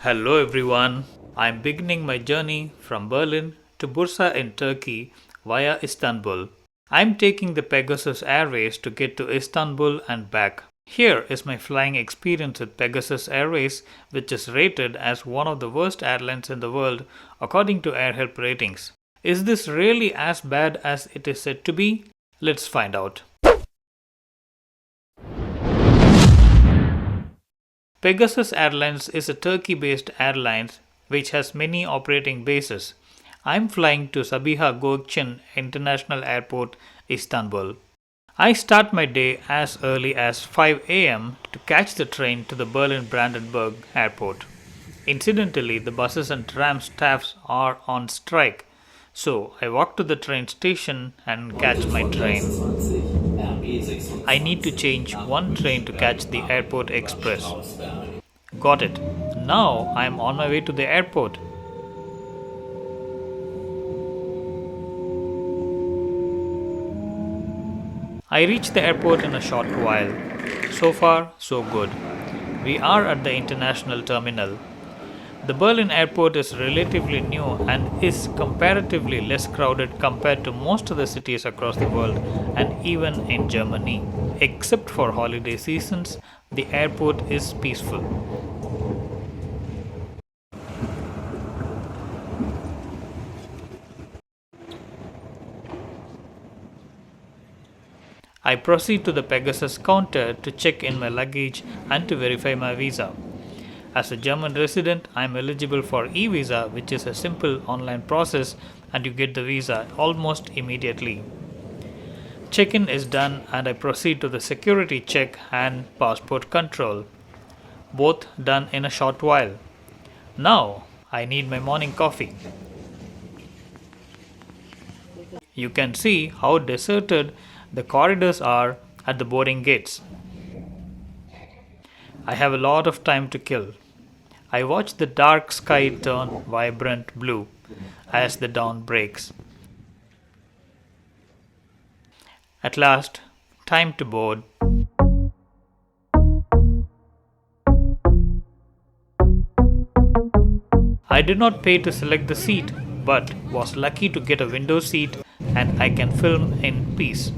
Hello everyone. I'm beginning my journey from Berlin to Bursa in Turkey via Istanbul. I'm taking the Pegasus Airways to get to Istanbul and back. Here is my flying experience with Pegasus Airways, which is rated as one of the worst airlines in the world according to AirHelp ratings. Is this really as bad as it is said to be? Let's find out. Pegasus Airlines is a Turkey-based airline which has many operating bases. I'm flying to Sabiha Gökçen International Airport, Istanbul. I start my day as early as 5 a.m. to catch the train to the Berlin Brandenburg Airport. Incidentally, the buses and tram staffs are on strike, so I walk to the train station and catch my train. I need to change one train to catch the airport express. Got it. Now I am on my way to the airport. I reach the airport in a short while. So far, so good. We are at the international terminal. The Berlin airport is relatively new and is comparatively less crowded compared to most of the cities across the world and even in Germany. Except for holiday seasons, the airport is peaceful. I proceed to the Pegasus counter to check in my luggage and to verify my visa. As a German resident, I am eligible for e-visa, which is a simple online process and you get the visa almost immediately. Check-in is done and I proceed to the security check and passport control. Both done in a short while. Now, I need my morning coffee. You can see how deserted the corridors are at the boarding gates. I have a lot of time to kill. I watch the dark sky turn vibrant blue as the dawn breaks. At last, time to board. I did not pay to select the seat, but was lucky to get a window seat and I can film in peace.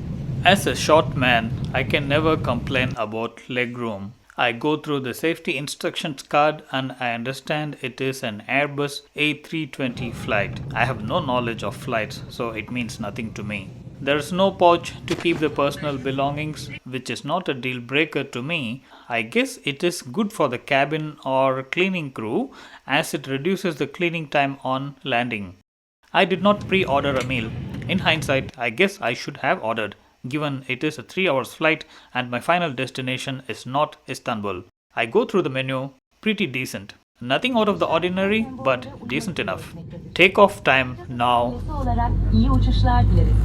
As a short man, I can never complain about legroom. I go through the safety instructions card and I understand it is an Airbus A320 flight. I have no knowledge of flights, so it means nothing to me. There is no pouch to keep the personal belongings, which is not a deal breaker to me. I guess it is good for the cabin or cleaning crew as it reduces the cleaning time on landing. I did not pre-order a meal. In hindsight, I guess I should have ordered, given it is a 3 hours flight and my final destination is not Istanbul. I go through the menu, pretty decent. Nothing out of the ordinary, but decent enough. Takeoff time now. İyi uçuşlar dileriz.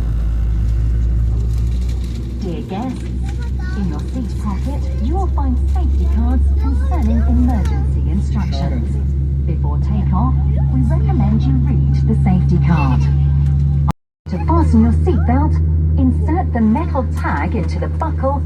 Dear guests, in your seat pocket you will find safety cards concerning emergency instructions. Before takeoff, we recommend you read the safety card. To fasten your seatbelt, insert the metal tag into the buckle.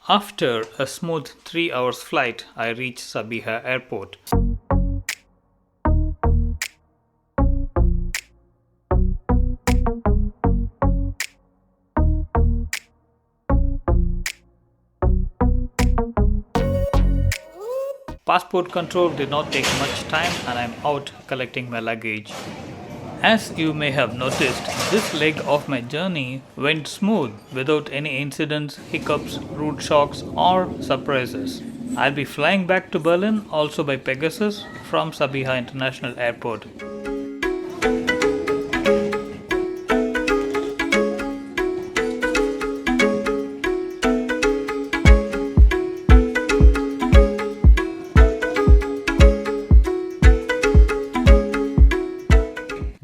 After a smooth 3 hours flight, I reach Sabiha Airport. Passport control did not take much time and I'm out collecting my luggage. As you may have noticed, this leg of my journey went smooth without any incidents, hiccups, route shocks, or surprises. I'll be flying back to Berlin also by Pegasus from Sabiha International Airport.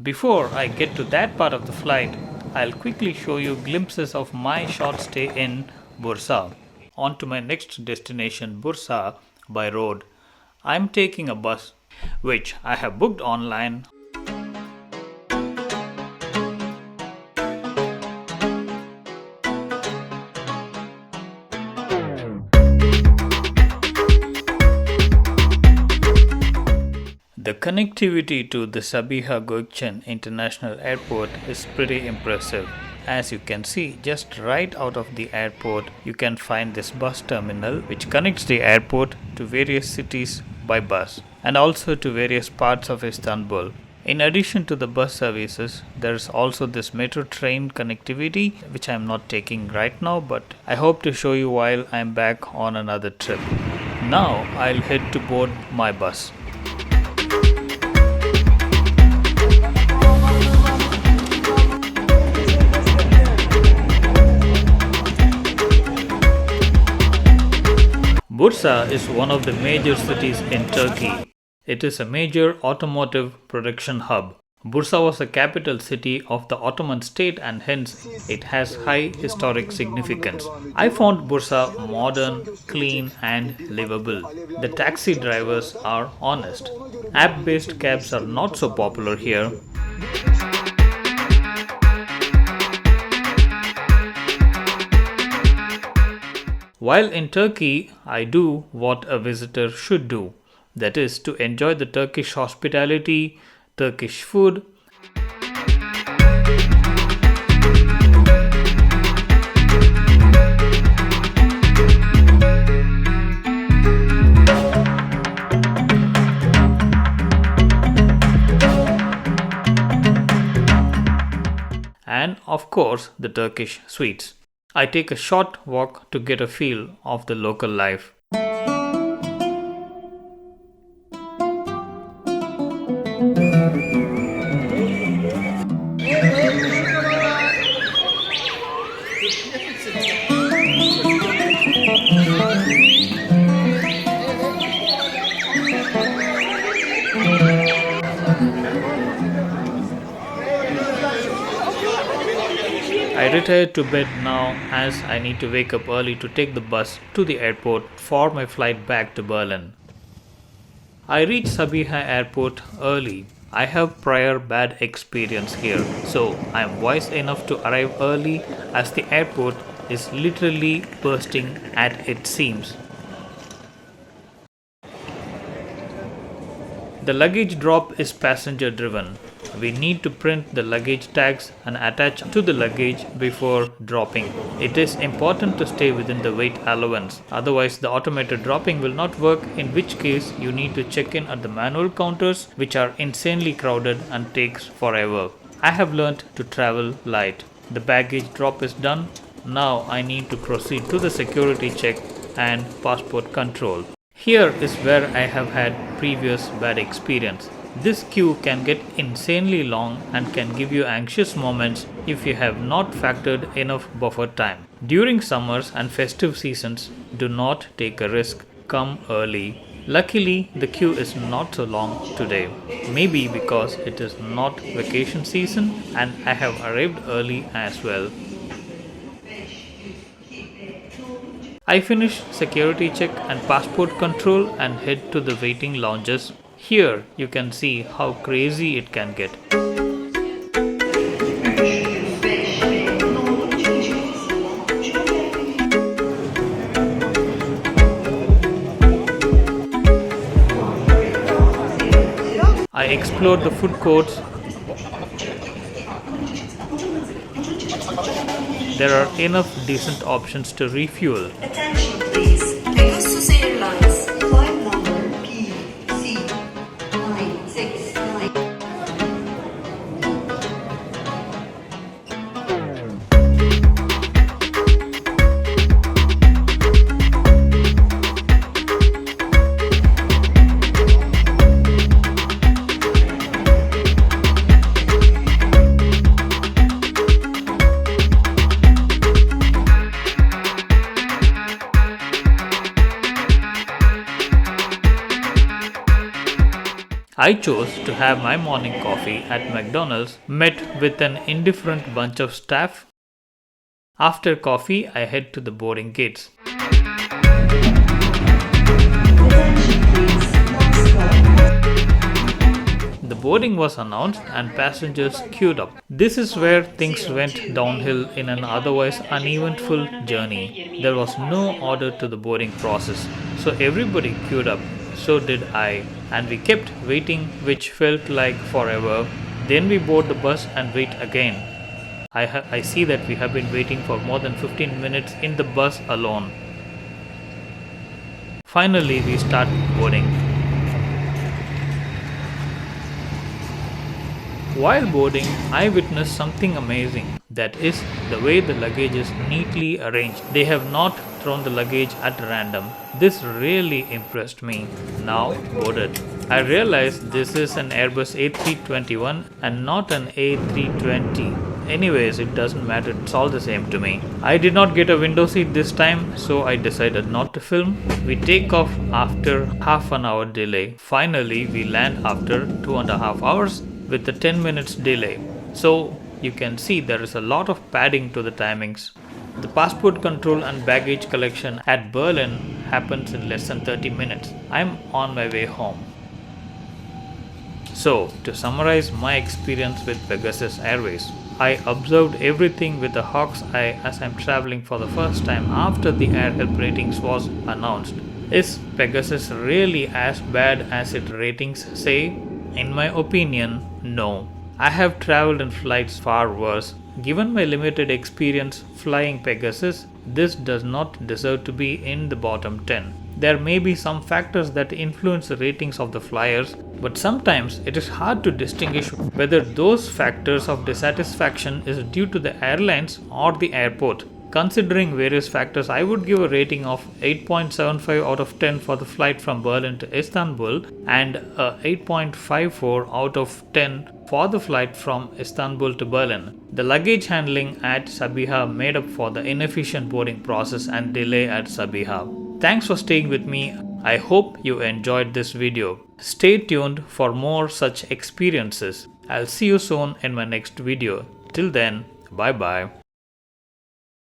Before I get to that part of the flight, I'll quickly show you glimpses of my short stay in Bursa. On to my next destination, Bursa, by road. I'm taking a bus, which I have booked online. The connectivity to the Sabiha Gökçen International Airport is pretty impressive. As you can see, just right out of the airport, you can find this bus terminal which connects the airport to various cities by bus and also to various parts of Istanbul. In addition to the bus services, there is also this metro train connectivity which I am not taking right now, but I hope to show you while I am back on another trip. Now I'll head to board my bus. Bursa is one of the major cities in Turkey. It is a major automotive production hub. Bursa was the capital city of the Ottoman state and hence it has high historic significance. I found Bursa modern, clean and livable. The taxi drivers are honest. App-based cabs are not so popular here. While in Turkey, I do what a visitor should do, that is to enjoy the Turkish hospitality, Turkish food, and of course the Turkish sweets. I take a short walk to get a feel of the local life. I retire to bed now as I need to wake up early to take the bus to the airport for my flight back to Berlin. I reach Sabiha Airport early. I have prior bad experience here, so I am wise enough to arrive early as the airport is literally bursting at its seams. The luggage drop is passenger driven. We need to print the luggage tags and attach to the luggage before dropping. It is important to stay within the weight allowance, otherwise the automated dropping will not work, in which case you need to check in at the manual counters which are insanely crowded and takes forever. I have learnt to travel light. The baggage drop is done. Now I need to proceed to the security check and passport control. Here is where I have had previous bad experience. This queue can get insanely long and can give you anxious moments if you have not factored enough buffer time. During summers and festive seasons, do not take a risk. Come early. Luckily, the queue is not so long today. Maybe because it is not vacation season and I have arrived early as well. I finish security check and passport control and head to the waiting lounges. Here you can see how crazy it can get. explored the food courts. There are enough decent options to refuel. Attention please. Pegasus Airlines. Flight number PC969. I chose to have my morning coffee at McDonald's, met with an indifferent bunch of staff. After coffee, I head to the boarding gates. Attention please. Last stop. The boarding was announced and passengers queued up. This is where things went downhill in an otherwise uneventful journey. There was no order to the boarding process, so everybody queued up. So did I, and we kept waiting, which felt like forever. Then we board the bus and wait again. I see that we have been waiting for more than 15 minutes in the bus alone. Finally, we start boarding. While boarding, I witnessed something amazing. That is the way the luggage is neatly arranged. They have not thrown the luggage at random. This really impressed me. Now boarded. I realized this is an Airbus A321 and not an A320. Anyways, it doesn't matter, it's all the same to me. I did not get a window seat this time, so I decided not to film. We take off after half an hour delay. Finally, we land after 2.5 hours with a 10 minutes delay. So you can see there is a lot of padding to the timings. The passport control and baggage collection at Berlin happens in less than 30 minutes. I'm on my way home. So, to summarize my experience with Pegasus Airways, I observed everything with a hawk's eye as I'm traveling for the first time after the air help ratings was announced. Is Pegasus really as bad as its ratings say? In my opinion, no. I have traveled in flights far worse. Given my limited experience flying Pegasus, this does not deserve to be in the bottom 10. There may be some factors that influence the ratings of the flyers, but sometimes it is hard to distinguish whether those factors of dissatisfaction is due to the airlines or the airport. Considering various factors, I would give a rating of 8.75 out of 10 for the flight from Berlin to Istanbul and a 8.54 out of 10 for the flight from Istanbul to Berlin. The luggage handling at Sabiha made up for the inefficient boarding process and delay at Sabiha. Thanks for staying with me. I hope you enjoyed this video. Stay tuned for more such experiences. I'll see you soon in my next video. Till then, bye bye.